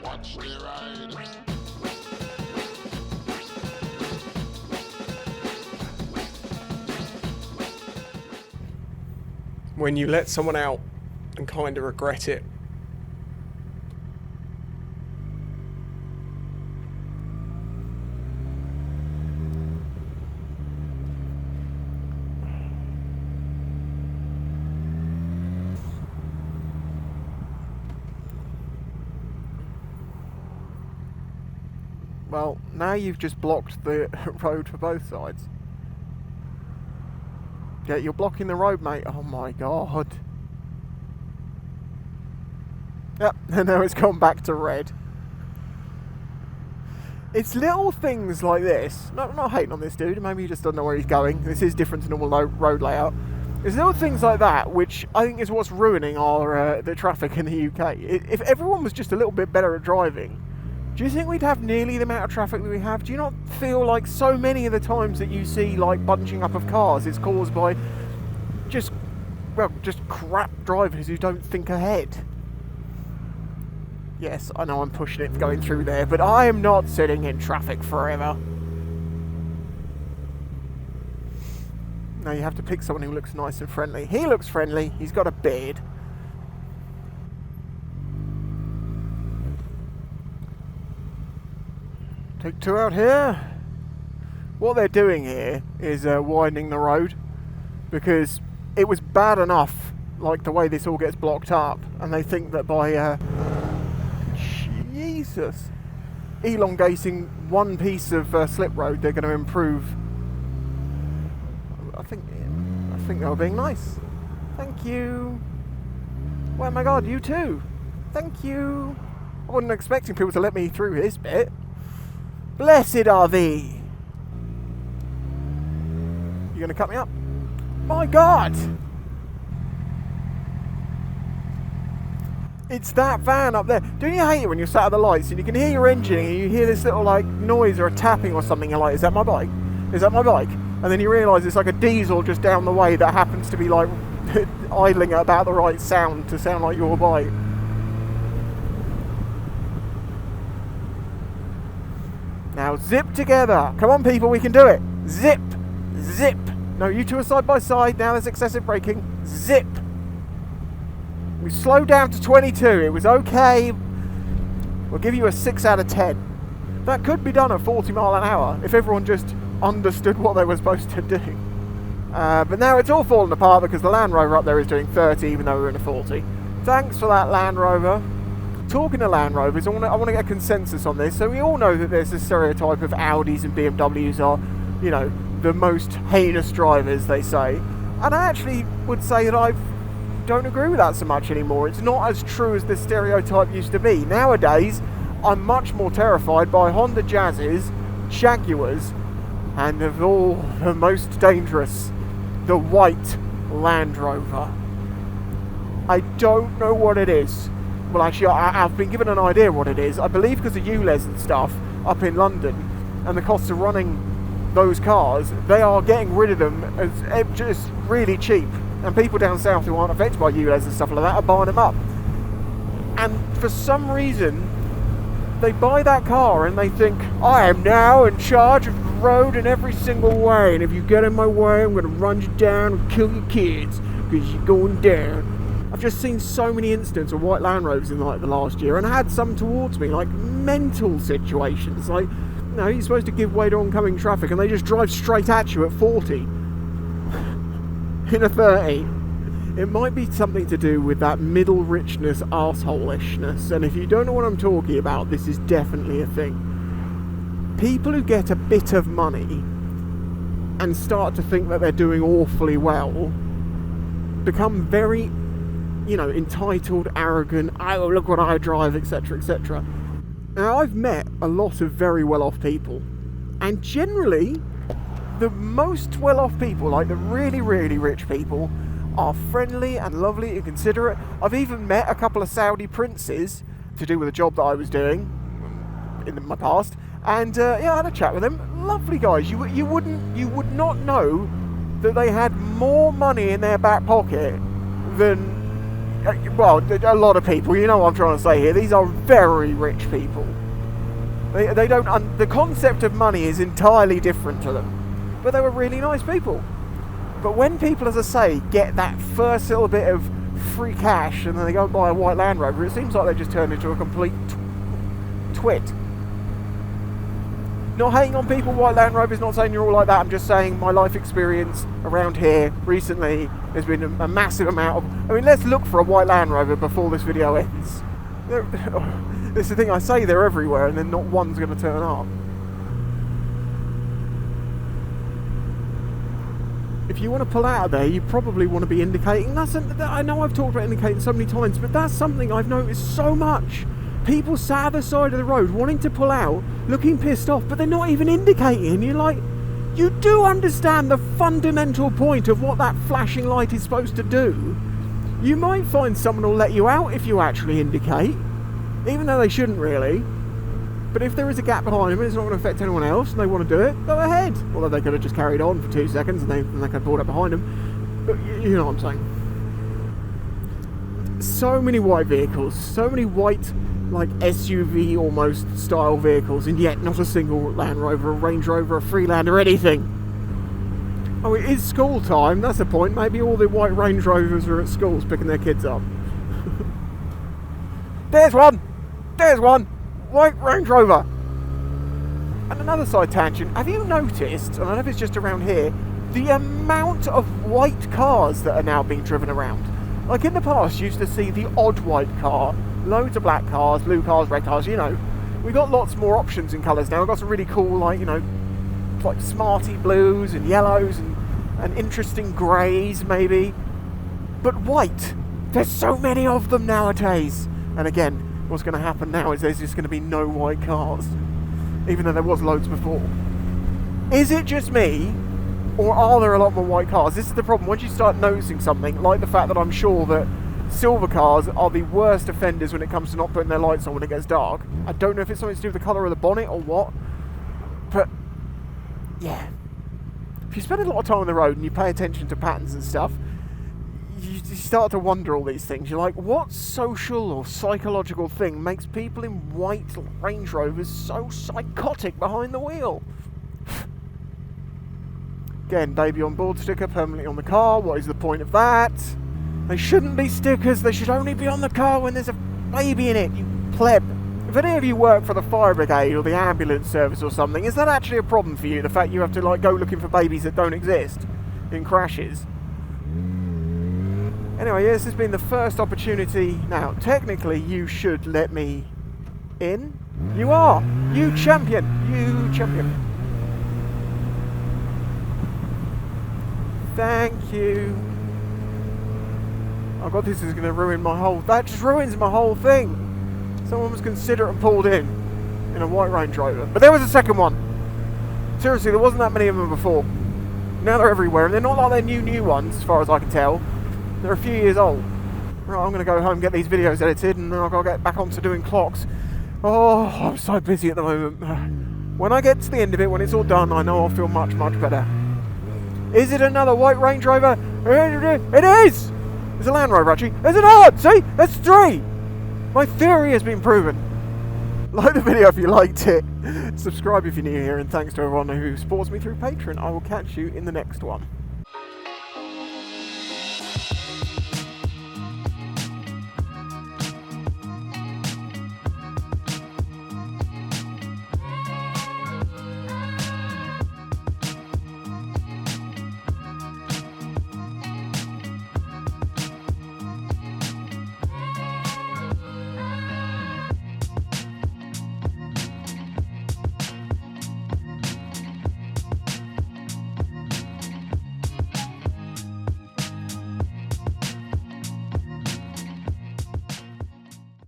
Watch the ride. When you let someone out and kind of regret it. Well, now you've just blocked the road for both sides. Yeah, you're blocking the road, mate. Oh my god. Yep, and now it's gone back to red. It's little things like this. Not hating on this dude, maybe he just doesn't know where he's going. This is different to normal road layout. There's little things like that which I think is what's ruining our the traffic in the UK. If everyone was just a little bit better at driving, do you think we'd have nearly the amount of traffic that we have? Do you not feel like so many of the times that you see like bunching up of cars is caused by just crap drivers who don't think ahead? Yes, I know I'm pushing it going through there, but I am not sitting in traffic forever. No, you have to pick someone who looks nice and friendly. He looks friendly, he's got a beard. Take two out here. What they're doing here is widening the road, because it was bad enough, like the way this all gets blocked up, and they think that by Jesus, elongating one piece of slip road, they're going to improve. I think they were being nice. Thank you. Oh my god, you too. Thank you. I wasn't expecting people to let me through this bit. Blessed are thee. You gonna cut me up? My god! It's that van up there. Don't you hate it when you're sat at the lights and you can hear your engine and you hear this little like noise or a tapping or something? You're like, is that my bike? Is that my bike? And then you realise it's like a diesel just down the way that happens to be like idling at about the right sound to sound like your bike. Now zip together. Come on people, we can do it. Zip. Zip. No, you two are side by side. Now there's excessive braking. Zip. We slowed down to 22. It was okay. We'll give you a 6 out of 10. That could be done at 40 mile an hour if everyone just understood what they were supposed to do. But now it's all falling apart because the Land Rover up there is doing 30 even though we're in a 40. Thanks for that, Land Rover. Talking to Land Rovers, I want to get a consensus on this. So we all know that there's a stereotype of Audis and BMWs are, you know, the most heinous drivers, they say. And I actually would say that I don't agree with that so much anymore. It's not as true as the stereotype used to be. Nowadays, I'm much more terrified by Honda Jazzes, Jaguars, and of all the most dangerous, the white Land Rover. I don't know what it is. Well, actually, I've been given an idea what it is. I believe because of ULEZ and stuff up in London and the costs of running those cars, they are getting rid of them as just really cheap. And people down south who aren't affected by ULEZ and stuff like that are buying them up. And for some reason, they buy that car and they think, I am now in charge of the road in every single way. And if you get in my way, I'm going to run you down and kill your kids because you're going down. I've just seen so many incidents of white Land Rovers in like the last year, and I had some towards me, like mental situations, like, you know, you're supposed to give way to oncoming traffic and they just drive straight at you at 40 in a 30. It might be something to do with that middle richness arseholishness, and if you don't know what I'm talking about, this is definitely a thing. People who get a bit of money and start to think that they're doing awfully well become very, you know, entitled, arrogant, oh, look what I drive, etc, etc. Now, I've met a lot of very well-off people, and generally, the most well-off people, like the really, really rich people, are friendly and lovely and considerate. I've even met a couple of Saudi princes to do with a job that I was doing in my past, and yeah, I had a chat with them. Lovely guys. You would not know that they had more money in their back pocket than well, a lot of people, you know what I'm trying to say here, these are very rich people. They don't, the concept of money is entirely different to them. But they were really nice people. But when people, as I say, get that first little bit of free cash and then they go and buy a white Land Rover, it seems like they just turn into a complete twit. Not hating on people, white Land Rovers, not saying you're all like that, I'm just saying my life experience around here recently has been a massive amount of... I mean, let's look for a white Land Rover before this video ends. This is the thing, I say they're everywhere and then not one's going to turn up. If you want to pull out of there, you probably want to be indicating. I know I've talked about indicating so many times, but that's something I've noticed so much. People sat at the side of the road wanting to pull out, looking pissed off, but they're not even indicating. You're like, you do understand the fundamental point of what that flashing light is supposed to do. You might find someone will let you out if you actually indicate, even though they shouldn't really. But if there is a gap behind them and it's not going to affect anyone else and they want to do it, go ahead. Although they could have just carried on for 2 seconds and they could have pulled up behind them. But you know what I'm saying. So many white vehicles, so many white, like SUV almost style vehicles, and yet not a single Land Rover, a Range Rover, a Freelander, anything. Oh, it is school time, that's the point. Maybe all the white Range Rovers are at schools picking their kids up. There's one! There's one! White Range Rover! And another side tangent, have you noticed, and I don't know if it's just around here, the amount of white cars that are now being driven around? Like in the past, you used to see the odd white car, loads of black cars, blue cars, red cars, you know. We've got lots more options in colours now. We've got some really cool, like, you know, like smarty blues and yellows and interesting greys, maybe. But white, there's so many of them nowadays. And again, what's going to happen now is there's just going to be no white cars, even though there was loads before. Is it just me, or are there a lot more white cars? This is the problem. Once you start noticing something, like the fact that I'm sure that silver cars are the worst offenders when it comes to not putting their lights on when it gets dark. I don't know if it's something to do with the colour of the bonnet or what, but yeah. If you spend a lot of time on the road and you pay attention to patterns and stuff, you start to wonder all these things. You're like, what social or psychological thing makes people in white Range Rovers so psychotic behind the wheel? Again, baby on board sticker permanently on the car. What is the point of that? They shouldn't be stickers. They should only be on the car when there's a baby in it, you pleb. If any of you work for the fire brigade or the ambulance service or something, is that actually a problem for you? The fact you have to like go looking for babies that don't exist in crashes? Anyway, this has been the first opportunity. Now, technically, you should let me in. You are. You champion. You champion. Thank you. Oh god, this is going to ruin my whole... That just ruins my whole thing. Someone was considerate and pulled in a white Range Rover. But there was a second one. Seriously, there wasn't that many of them before. Now they're everywhere, and they're not like they're new ones, as far as I can tell. They're a few years old. Right, I'm going to go home and get these videos edited, and then I've got to get back onto doing clocks. Oh, I'm so busy at the moment. When I get to the end of it, when it's all done, I know I'll feel much, much better. Is it another white Range Rover? It is! It's a Land Rover, actually. It's an Audi! See? That's 3! My theory has been proven. Like the video if you liked it. Subscribe if you're new here, and thanks to everyone who supports me through Patreon. I will catch you in the next one.